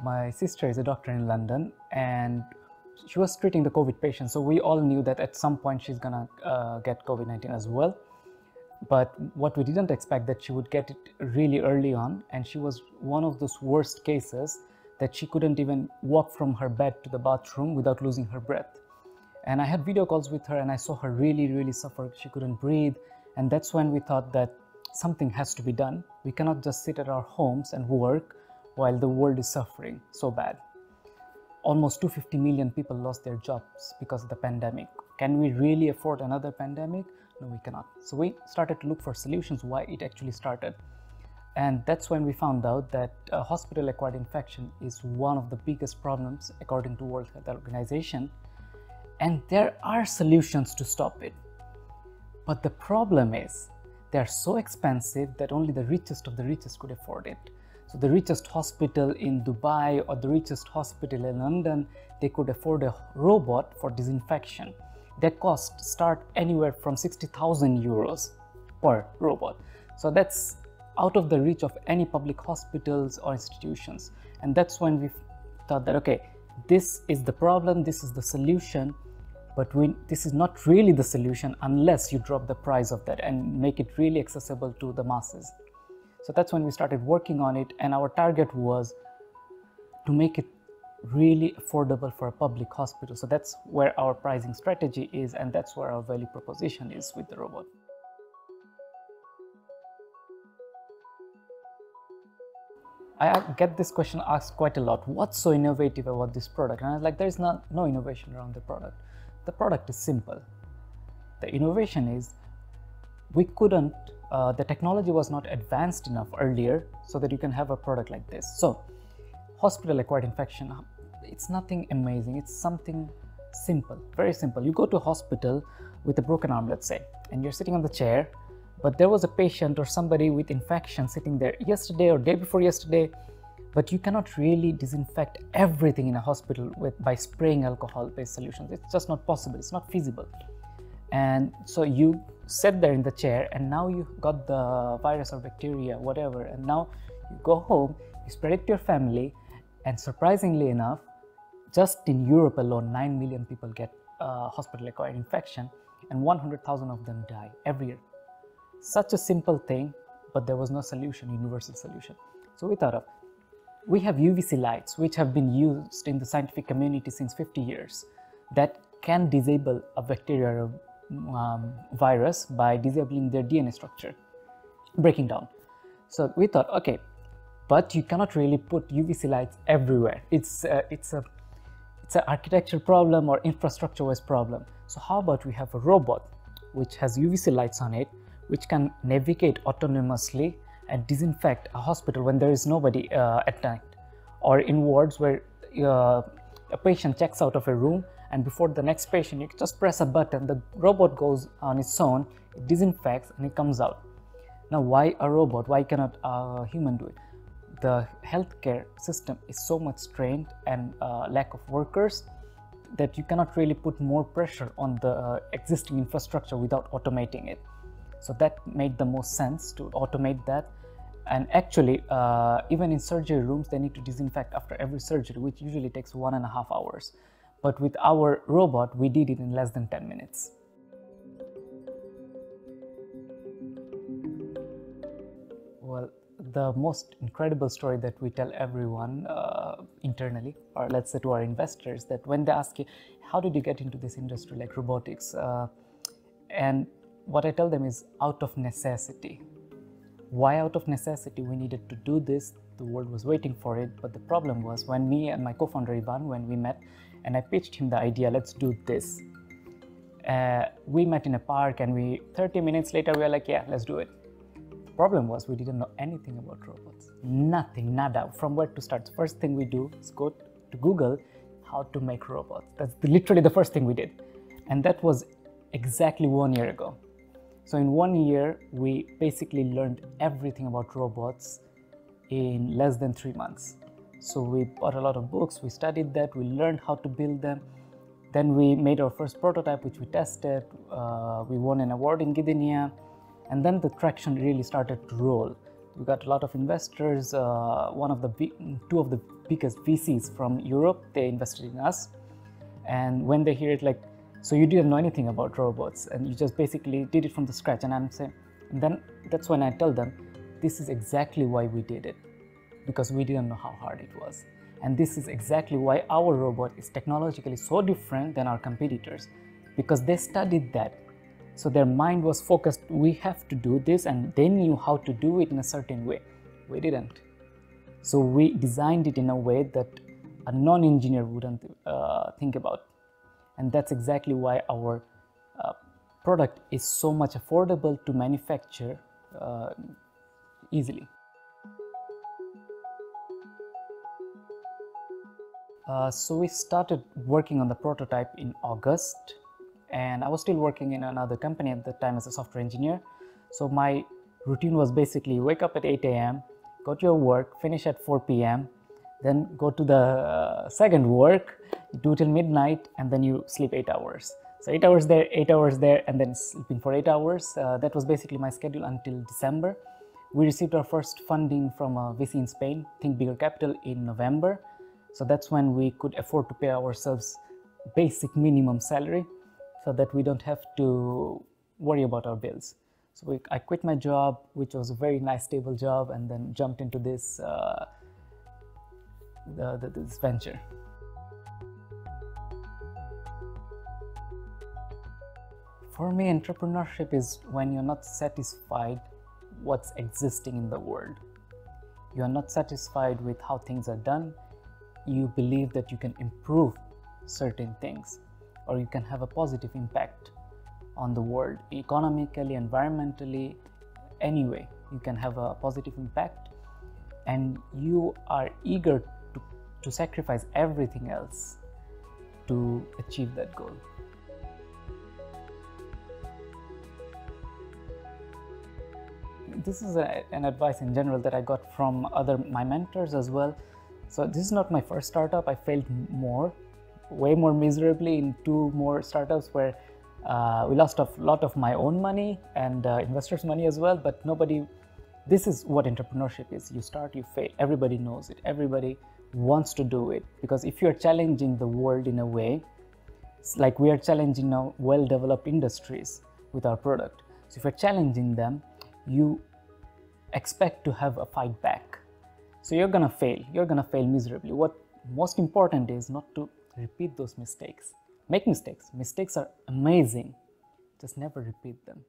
My sister is a doctor in London and she was treating the COVID patients. So we all knew that at some point she's gonna get COVID-19 as well. But what we didn't expect that she would get it really early on, and she was one of those worst cases that she couldn't even walk from her bed to the bathroom without losing her breath. And I had video calls with her and I saw her really suffer. She couldn't breathe, and that's when we thought that something has to be done. We cannot just sit at our homes and work while the world is suffering so bad. Almost 250 million people lost their jobs because of the pandemic. Can we really afford another pandemic? No, we cannot. So we started to look for solutions why it actually started. And that's when we found out that hospital-acquired infection is one of the biggest problems according to World Health Organization. And there are solutions to stop it. But the problem is they're so expensive that only the richest of the richest could afford it. So the richest hospital in Dubai or the richest hospital in London, they could afford a robot for disinfection. Their costs start anywhere from 60,000 euros per robot. So that's out of the reach of any public hospitals or institutions. And that's when we thought that, okay, this is the problem, this is the solution, but this is not really the solution unless you drop the price of that and make it really accessible to the masses. So that's when we started working on it, and our target was to make it really affordable for a public hospital. So that's where our pricing strategy is, and that's where our value proposition is with the robot. I get this question asked quite a lot. What's so innovative about this product? And I was like, there's no innovation around the product. The product is simple. The innovation is the technology was not advanced enough earlier so that you can have a product like this. So hospital-acquired infection, it's nothing amazing. It's something simple, very simple. You go to a hospital with a broken arm, let's say, and you're sitting on the chair, but there was a patient or somebody with infection sitting there yesterday or day before yesterday, but you cannot really disinfect everything in a hospital by spraying alcohol-based solutions. It's just not possible. It's not feasible. And so you sat there in the chair, and now you got the virus or bacteria, whatever, and now you go home, you spread it to your family, and surprisingly enough, just in Europe alone, 9 million people get hospital-acquired infection, and 100,000 of them die every year. Such a simple thing, but there was no solution, universal solution. So we thought of, we have UVC lights, which have been used in the scientific community since 50 years, that can disable a bacteria or virus by disabling their DNA structure, breaking down. So we thought, okay, but you cannot really put UVC lights everywhere. It's an architecture problem or infrastructure-wise problem. So how about we have a robot which has UVC lights on it, which can navigate autonomously and disinfect a hospital when there is nobody at night, or in wards where a patient checks out of a room, and before the next patient, you just press a button, the robot goes on its own, it disinfects, and it comes out. Now, why a robot? Why cannot a human do it? The healthcare system is so much strained and lack of workers that you cannot really put more pressure on the existing infrastructure without automating it. So that made the most sense to automate that. And actually, even in surgery rooms, they need to disinfect after every surgery, which usually takes 1.5 hours. But with our robot, we did it in less than 10 minutes. Well, the most incredible story that we tell everyone internally, or let's say to our investors, that when they ask you, how did you get into this industry like robotics? And what I tell them is out of necessity. Why out of necessity? We needed to do this. The world was waiting for it. But the problem was when me and my co-founder Ivan, when we met, and I pitched him the idea, let's do this. We met in a park, and 30 minutes later, we were like, yeah, let's do it. Problem was we didn't know anything about robots. Nothing, nada, from where to start. The first thing we do is go to Google how to make robots. That's literally the first thing we did. And that was exactly 1 year ago. So in 1 year, we basically learned everything about robots in less than 3 months. So we bought a lot of books, we studied that, we learned how to build them. Then we made our first prototype, which we tested. We won an award in Gdynia, and then the traction really started to roll. We got a lot of investors. Two of the biggest VCs from Europe, they invested in us. And when they hear it, like, so you didn't know anything about robots, and you just basically did it from the scratch. And I'm saying, and then that's when I tell them, this is exactly why we did it, because we didn't know how hard it was. And this is exactly why our robot is technologically so different than our competitors, because they studied that. So their mind was focused, we have to do this, and they knew how to do it in a certain way. We didn't. So we designed it in a way that a non-engineer wouldn't think about. And that's exactly why our product is so much affordable to manufacture easily. So we started working on the prototype in August, and I was still working in another company at the time as a software engineer. So my routine was basically wake up at 8 a.m., go to your work, finish at 4 p.m., then go to the second work, do till midnight, and then you sleep 8 hours. So 8 hours there, 8 hours there, and then sleeping for 8 hours. That was basically my schedule until December. We received our first funding from a VC in Spain, Think Bigger Capital, in November. So that's when we could afford to pay ourselves basic minimum salary so that we don't have to worry about our bills. So I quit my job, which was a very nice stable job, and then jumped into this this venture. For me, entrepreneurship is when you're not satisfied what's existing in the world. You are not satisfied with how things are done. You believe that you can improve certain things, or you can have a positive impact on the world, economically, environmentally, anyway. You can have a positive impact, and you are eager to sacrifice everything else to achieve that goal. This is an advice in general that I got from my mentors as well. So this is not my first startup. I failed way more miserably in 2 more startups where we lost a lot of my own money and investors' money as well. But this is what entrepreneurship is. You start, you fail. Everybody knows it. Everybody wants to do it, because if you're challenging the world in a way, it's like we are challenging now well-developed industries with our product. So if you're challenging them, you expect to have a fight back. So you're gonna fail. You're gonna fail miserably. What most important is not to repeat those mistakes. Make mistakes. Mistakes are amazing. Just never repeat them.